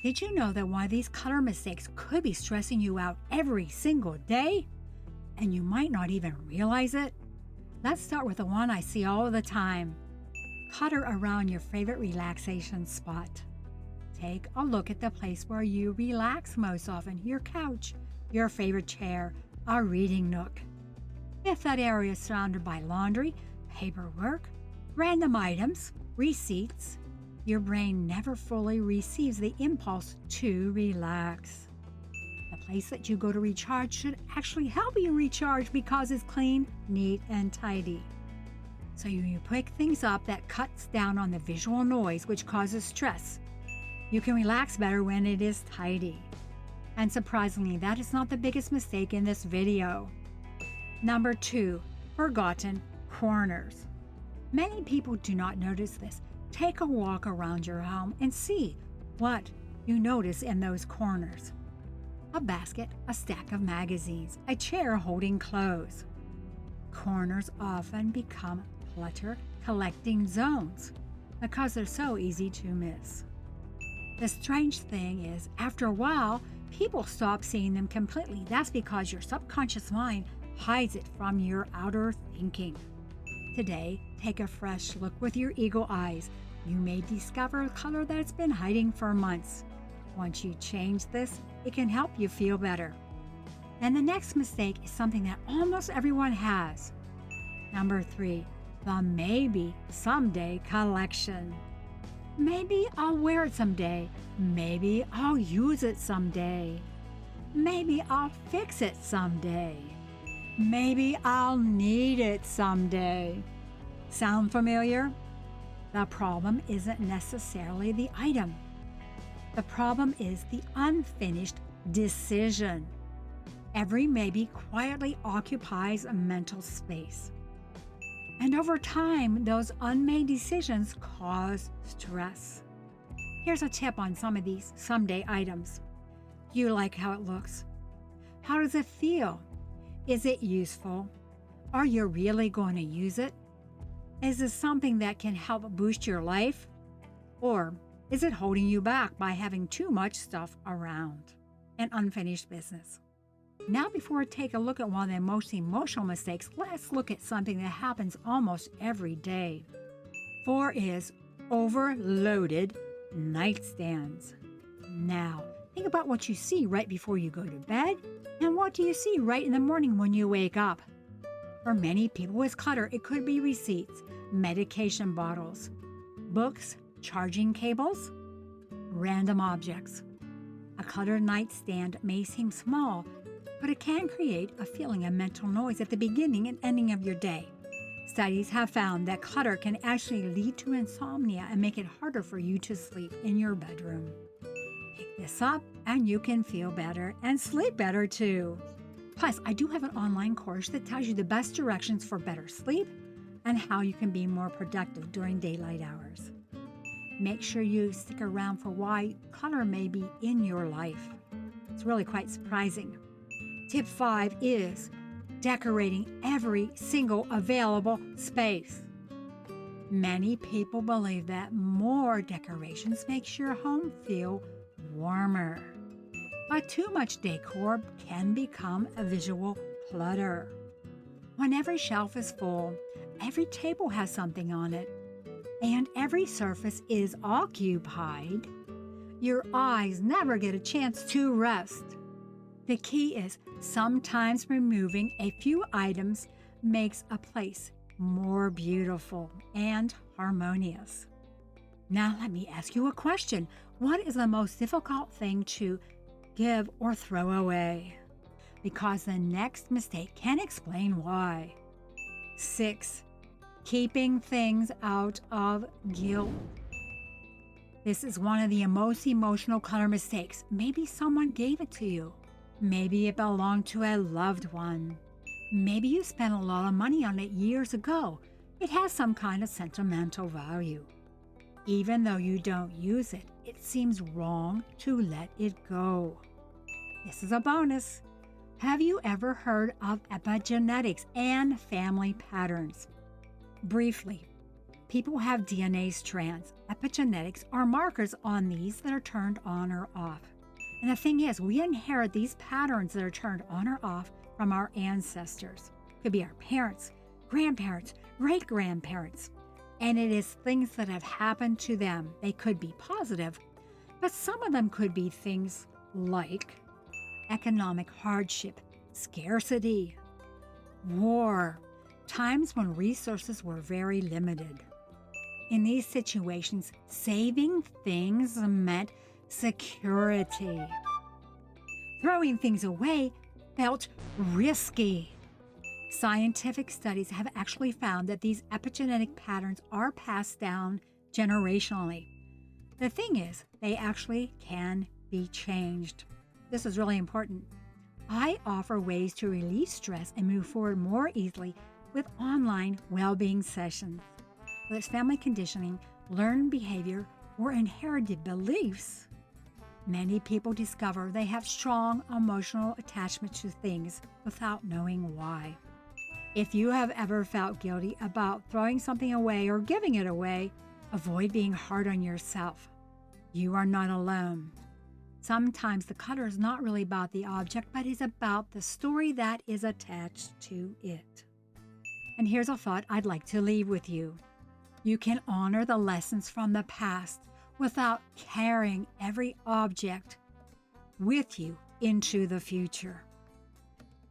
Did you know that one of these clutter mistakes could be stressing you out every single day? And you might not even realize it? Let's start with the one I see all the time. Clutter around your favorite relaxation spot. Take a look at the place where you relax most often, your couch, your favorite chair, a reading nook. If that area is surrounded by laundry, paperwork, random items, receipts, your brain never fully receives the impulse to relax. The place that you go to recharge should actually help you recharge because it's clean, neat, and tidy. So you pick things up that cuts down on the visual noise which causes stress. You can relax better when it is tidy. And surprisingly, that is not the biggest mistake in this video. Number 2, forgotten corners. Many people do not notice this. Take a walk around your home and see what you notice in those corners. A basket, a stack of magazines, a chair holding clothes. Corners often become clutter collecting zones because they're so easy to miss. The strange thing is, after a while, people stop seeing them completely. That's because your subconscious mind hides it from your outer thinking. Today, take a fresh look with your eagle eyes. You may discover a color that's been hiding for months. Once you change this, it can help you feel better. And the next mistake is something that almost everyone has. Number 3, the maybe someday collection. Maybe I'll wear it someday. Maybe I'll use it someday. Maybe I'll fix it someday. Maybe I'll need it someday. Sound familiar? The problem isn't necessarily the item. The problem is the unfinished decision. Every maybe quietly occupies a mental space. And over time, those unmade decisions cause stress. Here's a tip on some of these someday items. Do you like how it looks? How does it feel? Is it useful? Are you really going to use it? Is this something that can help boost your life? Or is it holding you back by having too much stuff around? An unfinished business. Now, before we take a look at one of the most emotional mistakes, let's look at something that happens almost every day. 4 is overloaded nightstands. Now, think about what you see right before you go to bed, and what do you see right in the morning when you wake up? For many people with clutter, it could be receipts, medication bottles, books, charging cables, random objects. A cluttered nightstand may seem small, but it can create a feeling of mental noise at the beginning and ending of your day. Studies have found that clutter can actually lead to insomnia and make it harder for you to sleep in your bedroom. Pick this up and you can feel better and sleep better too. Plus, I do have an online course that tells you the best directions for better sleep and how you can be more productive during daylight hours. Make sure you stick around for why clutter may be in your life. It's really quite surprising. Tip 5 is decorating every single available space. Many people believe that more decorations makes your home feel warmer. But too much decor can become a visual clutter. When every shelf is full, every table has something on it, and every surface is occupied, your eyes never get a chance to rest. The key is sometimes removing a few items makes a place more beautiful and harmonious. Now let me ask you a question. What is the most difficult thing to give or throw away? Because the next mistake can explain why. 6, keeping things out of guilt. This is one of the most emotional clutter mistakes. Maybe someone gave it to you. Maybe it belonged to a loved one. Maybe you spent a lot of money on it years ago. It has some kind of sentimental value. Even though you don't use it, it seems wrong to let it go. This is a bonus. Have you ever heard of epigenetics and family patterns? Briefly, People have DNA strands, epigenetics, or markers on these that are turned on or off. And the thing is, we inherit these patterns that are turned on or off from our ancestors. Could be our parents, grandparents, great-grandparents. And it is things that have happened to them. They could be positive, but some of them could be things like economic hardship, scarcity, war, times when resources were very limited. In these situations, saving things meant security. Throwing things away felt risky. Scientific studies have actually found that these epigenetic patterns are passed down generationally. The thing is, they actually can be changed. This is really important. I offer ways to release stress and move forward more easily with online well-being sessions. Whether it's family conditioning, learned behavior, or inherited beliefs, many people discover they have strong emotional attachment to things without knowing why. If you have ever felt guilty about throwing something away or giving it away, avoid being hard on yourself. You are not alone. Sometimes the clutter is not really about the object, but is about the story that is attached to it. And here's a thought I'd like to leave with you. You can honor the lessons from the past without carrying every object with you into the future.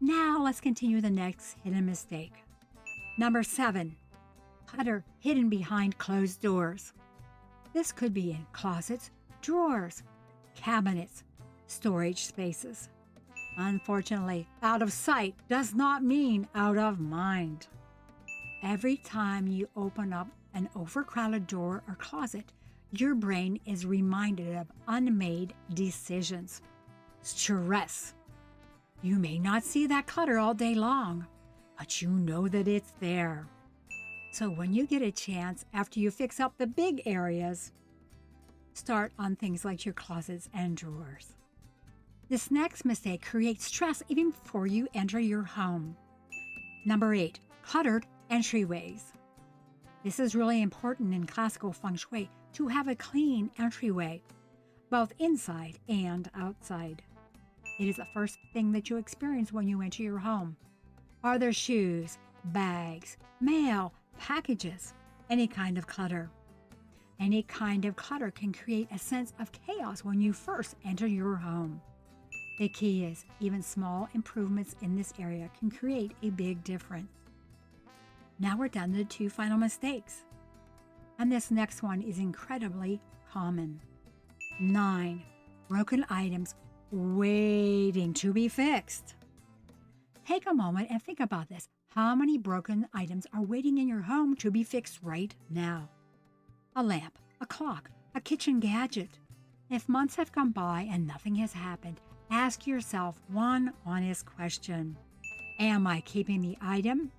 Now let's continue the next hidden mistake. Number 7, clutter hidden behind closed doors. This could be in closets, drawers, cabinets, storage spaces. Unfortunately, out of sight does not mean out of mind. Every time you open up an overcrowded door or closet, your brain is reminded of unmade decisions. Stress. You may not see that clutter all day long, but you know that it's there. So when you get a chance, after you fix up the big areas, start on things like your closets and drawers. This next mistake creates stress even before you enter your home. Number 8, cluttered entryways. This is really important in classical feng shui to have a clean entryway, both inside and outside. It is the first thing that you experience when you enter your home. Are there shoes, bags, mail, packages, any kind of clutter? Any kind of clutter can create a sense of chaos when you first enter your home. The key is, even small improvements in this area can create a big difference. Now we're down to the 2 final mistakes. And this next one is incredibly common. 9, broken items waiting to be fixed. Take a moment and think about this. How many broken items are waiting in your home to be fixed right now? A lamp, a clock, a kitchen gadget. If months have gone by and nothing has happened, ask yourself one honest question. Am I keeping the item?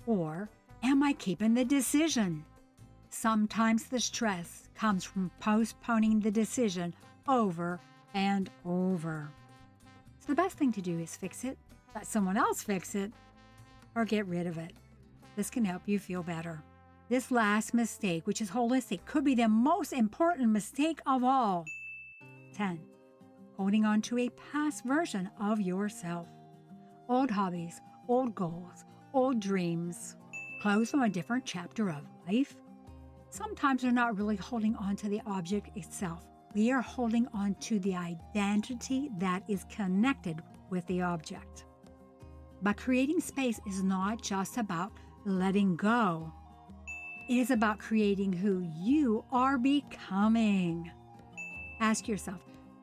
Or am I keeping the decision? Sometimes the stress comes from postponing the decision over and over. So the best thing to do is fix it, let someone else fix it, or get rid of it. This can help you feel better. This last mistake, which is holistic, could be the most important mistake of all. 10, holding on to a past version of yourself. Old hobbies, old goals, old dreams, close from a different chapter of life. Sometimes we're not really holding on to the object itself. We are holding on to the identity that is connected with the object. But creating space is not just about letting go. It is about creating who you are becoming. Ask yourself,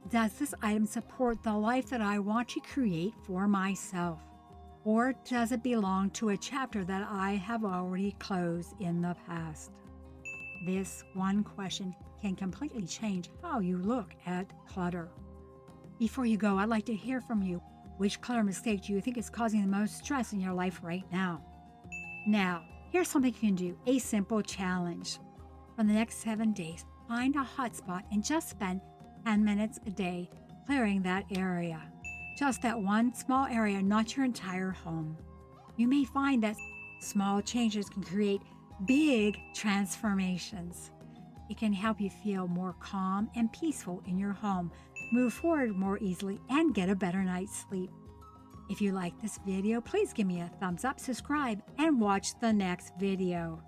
does this item support the life that I want to create for myself? Or does it belong to a chapter that I have already closed in the past? This one question can completely change how you look at clutter. Before you go, I'd like to hear from you. Which clutter mistake do you think is causing the most stress in your life right now? Now, here's something you can do, a simple challenge. For the next 7 days, find a hotspot and just spend 10 minutes a day clearing that area. Just that one small area, not your entire home. You may find that small changes can create big transformations. It can help you feel more calm and peaceful in your home, move forward more easily, and get a better night's sleep. If you like this video, please give me a thumbs up, subscribe, and watch the next video.